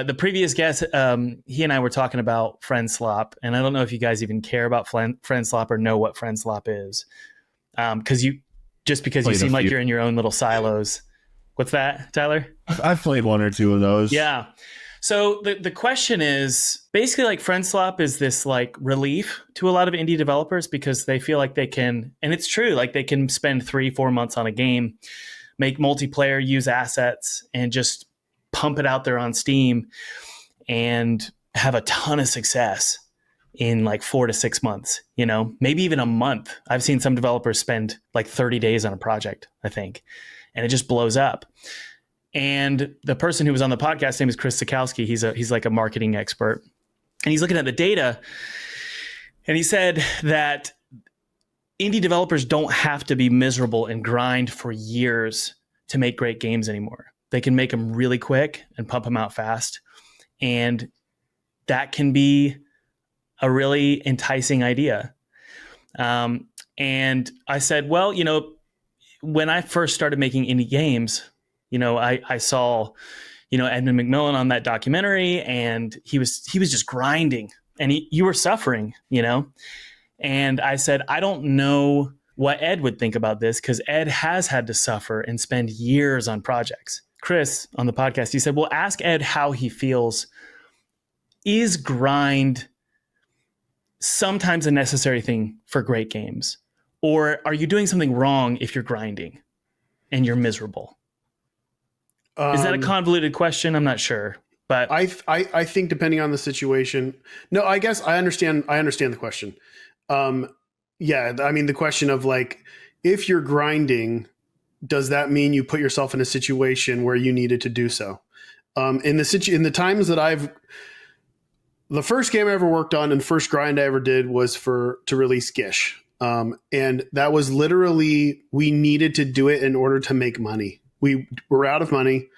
The previous guest, he and I were talking about friend-slop, and I don't know if you guys even care about friend-slop or know what friend-slop is, because you seem like you're in your own little silos. What's that, Tyler? I've played one or two of those. Yeah. So the question is basically like friend-slop is this like relief to a lot of indie developers because they feel like they can, and it's true, like they can spend 3-4 months on a game, make multiplayer, use assets, and just pump it out there on Steam and have a ton of success in like 4 to 6 months, maybe even a month. I've seen some developers spend like 30 days on a project, I think, and it just blows up. And the person who was on the podcast, his name is Chris Sikowski. He's like a marketing expert, and he's looking at the data, and he said that indie developers don't have to be miserable and grind for years to make great games anymore. They can make them really quick and pump them out fast. And that can be a really enticing idea. And I said, well, when I first started making indie games, I saw, Edmund McMillan on that documentary, and he was just grinding, and you were suffering, And I said, I don't know what Ed would think about this because Ed has had to suffer and spend years on projects. Chris on the podcast, he said, well, ask Ed how he feels. Is grind sometimes a necessary thing for great games? Or are you doing something wrong if you're grinding and you're miserable? Is that a convoluted question? I'm not sure. But I think depending on the situation. No, I guess I understand the question. Yeah, I mean the question of like, if you're grinding, does that mean you put yourself in a situation where you needed to do so? In the times that the first game I ever worked on and first grind I ever did was to release Gish. And that was literally, we needed to do it in order to make money. We were out of money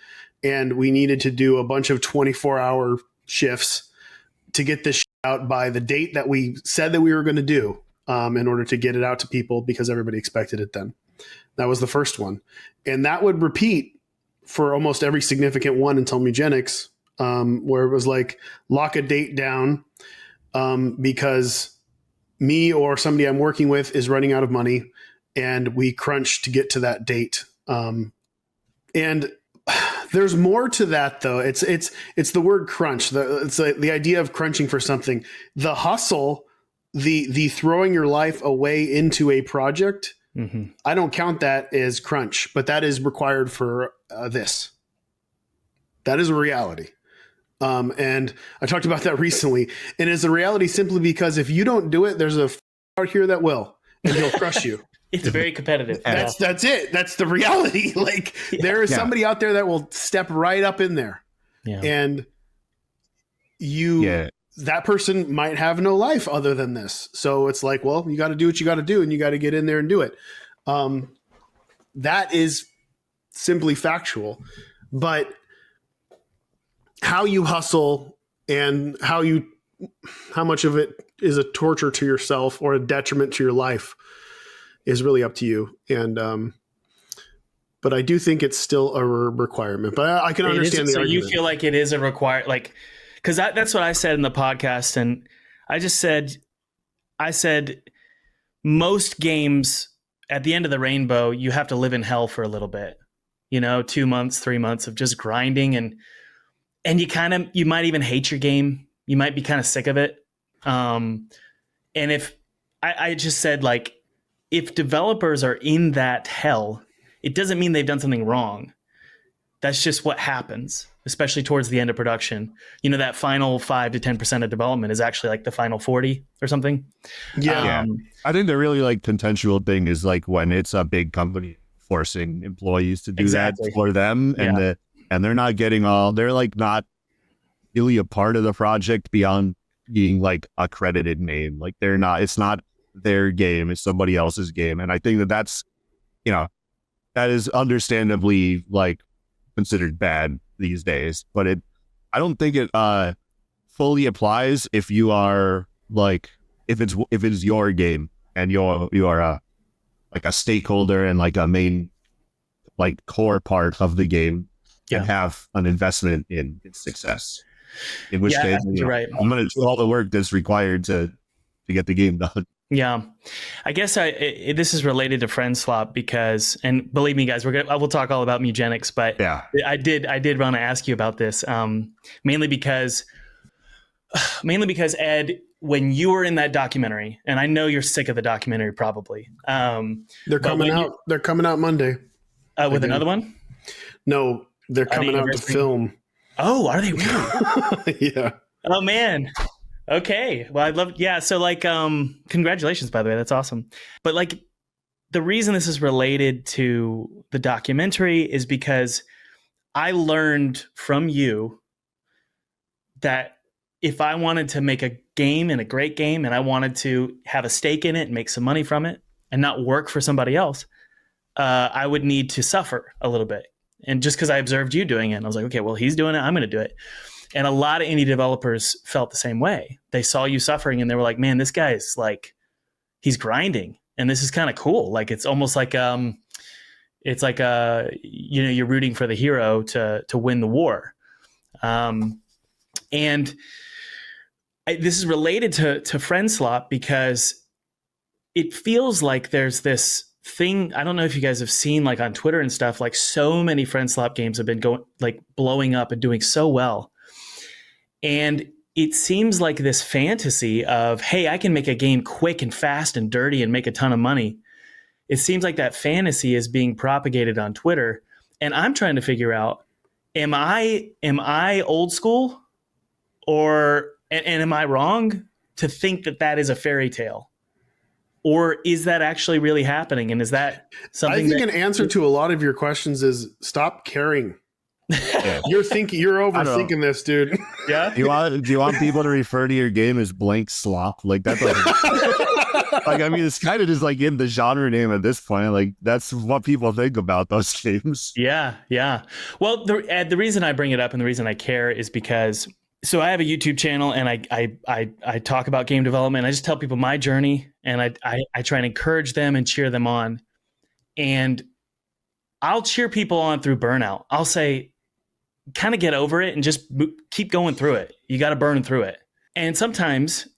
and we needed to do a bunch of 24-hour shifts to get this out by the date that we said that we were going to do, in order to get it out to people because everybody expected it then. That was the first one. And that would repeat for almost every significant one until Mugenics, where it was like, lock a date down because me or somebody I'm working with is running out of money, and we crunch to get to that date. And there's more to that, though. It's the word crunch. It's the idea of crunching for something. The hustle, the throwing your life away into a project. Mm-hmm. I don't count that as crunch, but that is required for this. That is a reality. And I talked about that recently. And it's a reality simply because if you don't do it, there's a out here that will, and he'll crush you. It's very competitive. That's it. That's the reality. Like there is somebody out there that will step right up in there. Yeah. And that person might have no life other than this. So it's like, well, you got to do what you got to do, and you got to get in there and do it. That is simply factual. But how you hustle and how much of it is a torture to yourself or a detriment to your life is really up to you. And, but I do think it's still a requirement, but I can understand the argument. So you feel like it is a require, like, cause that's what I said in the podcast. And I said most games at the end of the rainbow, you have to live in hell for a little bit, 2 months, 3 months of just grinding. And you might even hate your game. You might be kind of sick of it. And if I just said, like, if developers are in that hell, it doesn't mean they've done something wrong. That's just what happens, especially towards the end of production. That final 5 to 10% of development is actually like the final 40 or something. Yeah. I think the really like contextual thing is like when it's a big company forcing employees to do that for them, and and they're not getting they're like not really a part of the project beyond being like a credited name. Like it's not their game, it's somebody else's game. And I think that's, that is understandably like considered bad these days, but I don't think it fully applies if you are like, if it's your game and you are like a stakeholder and like a main, like core part of the game. and have an investment in its success. In which case, you're right. I'm going to do all the work that's required to get the game done. Yeah, I guess this is related to friend-slop because, and believe me, guys, we'll talk all about Mugenics, but yeah, I did want to ask you about this, mainly because Ed, when you were in that documentary, and I know you're sick of the documentary, probably. They're coming out. They're coming out Monday with another one. No, they're coming out to film. Oh, are they really? Yeah. Oh man. Okay. Well, I'd love. Yeah. So like, congratulations, by the way. That's awesome. But like, the reason this is related to the documentary is because I learned from you that if I wanted to make a game and a great game, and I wanted to have a stake in it and make some money from it and not work for somebody else, I would need to suffer a little bit. And just because I observed you doing it, and I was like, okay, well, he's doing it, I'm going to do it. And a lot of indie developers felt the same way. They saw you suffering and they were like, man, this guy's like, he's grinding. And this is kind of cool. Like, it's almost like, you're rooting for the hero to win the war. And this is related to friend-slop because it feels like there's this thing. I don't know if you guys have seen like on Twitter and stuff, like so many friend-slop games have been blowing up and doing so well. And it seems like this fantasy of, hey, I can make a game quick and fast and dirty and make a ton of money. It seems like that fantasy is being propagated on Twitter. And I'm trying to figure out, am I old school and am I wrong to think that is a fairy tale? Or is that actually really happening? And is that something? I think an answer to a lot of your questions is stop caring. Yeah. You're overthinking this, dude. Yeah. Do you want people to refer to your game as blank slop? Like that's like I mean, it's kind of just like in the genre name at this point. Like that's what people think about those games. Yeah, yeah. Well, the reason I bring it up and the reason I care is because I have a YouTube channel and I talk about game development. I just tell people my journey and I try and encourage them and cheer them on. And I'll cheer people on through burnout. I'll say, kind of get over it and just keep going through it. You got to burn through it. And sometimes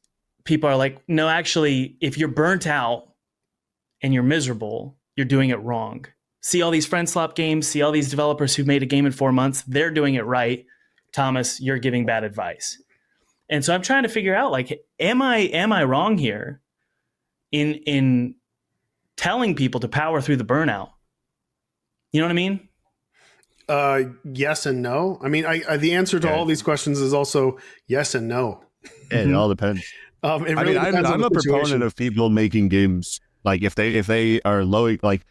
people are like, no, actually, if you're burnt out and you're miserable, you're doing it wrong. See all these friend-slop games, see all these developers who made a game in 4 months, they're doing it right. Thomas, you're giving bad advice. And so I'm trying to figure out, like, am I wrong here in telling people to power through the burnout? You know what I mean? Yes and no. I mean, the answer to all these questions is also yes and no. It all depends. It really depends I'm a proponent of people making games like if they are low, like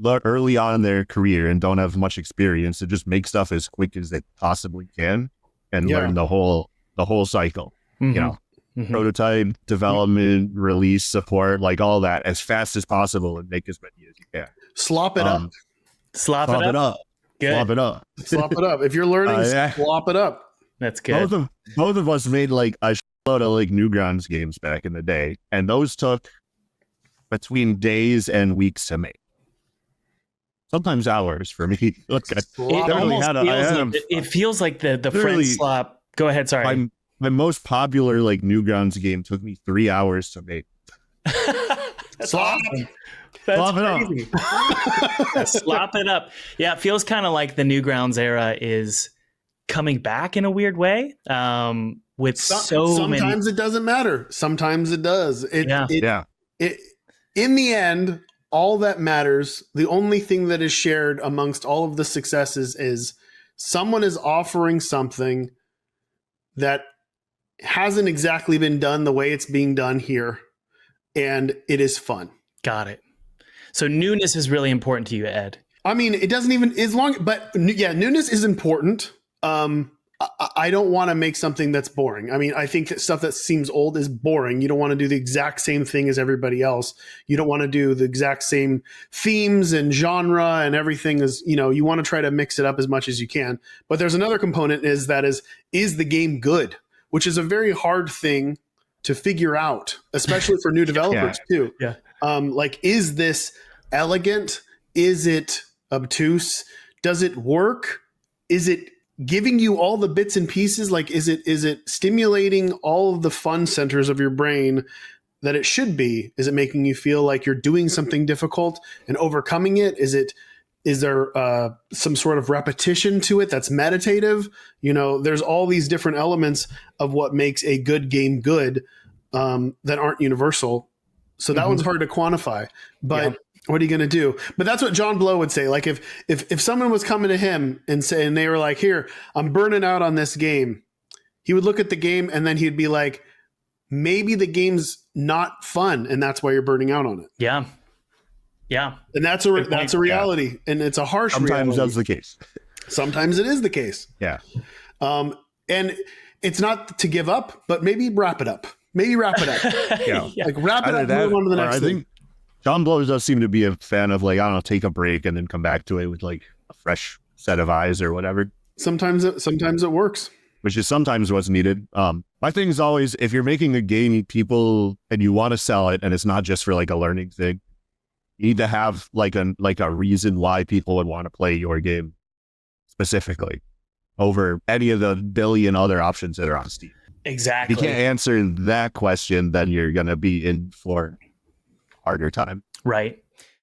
early on in their career and don't have much experience, to just make stuff as quick as they possibly can and learn the whole cycle. Mm-hmm. You know, prototype, development, release, support, like all that as fast as possible and make as many as you can. Slop it up. Slop it up. Good. Slop it up. Slop it up. If you're learning, slop it up. That's good. Both of us made like a load of like Newgrounds games back in the day, and those took between days and weeks to make. Sometimes hours for me. Look, it feels like the friend-slop. Go ahead. Sorry. My most popular like Newgrounds game took me 3 hours to make. Slop. Awesome. Slop it up. Slop it up. Yeah, it feels kind of like the Newgrounds era is coming back in a weird way. Sometimes it doesn't matter. Sometimes it does. In the end, all that matters, the only thing that is shared amongst all of the successes is someone is offering something that hasn't exactly been done the way it's being done here, and it is fun. Got it. So newness is really important to you, Ed. I mean, it doesn't even but newness is important. I don't want to make something that's boring. I mean, I think that stuff that seems old is boring. You don't want to do the exact same thing as everybody else. You don't want to do the exact same themes and genre and everything you want to try to mix it up as much as you can. But there's another component is the game good, which is a very hard thing to figure out, especially for new developers too. Yeah. Is this elegant? Is it obtuse? Does it work? is it giving you all the bits and pieces? Like, is it stimulating all of the fun centers of your brain that it should be? Is it making you feel like you're doing something difficult and overcoming it? Is there some sort of repetition to it that's meditative? You know, there's all these different elements of what makes a good game good that aren't universal. So that one's hard to quantify, but what are you going to do? But that's what John Blow would say. Like if someone was coming to him and they were like, here, I'm burning out on this game. He would look at the game and then he'd be like, maybe the game's not fun. And that's why you're burning out on it. Yeah. Yeah. And that's a reality. Yeah. And it's a harsh Sometimes reality. That's the case. Sometimes it is the case. Yeah. And it's not to give up, but maybe wrap it up. Yeah. Like wrap it up and move on to the next thing. I think John Blow does seem to be a fan of, like, I don't know, take a break and then come back to it with like a fresh set of eyes or whatever. Sometimes it works. Which is sometimes what's needed. My thing is always, if you're making a game, people, and you want to sell it, and it's not just for like a learning thing, you need to have like a reason why people would want to play your game specifically over any of the billion other options that are on Steam. Exactly. If you can't answer that question, then you're going to be in for a harder time. Right.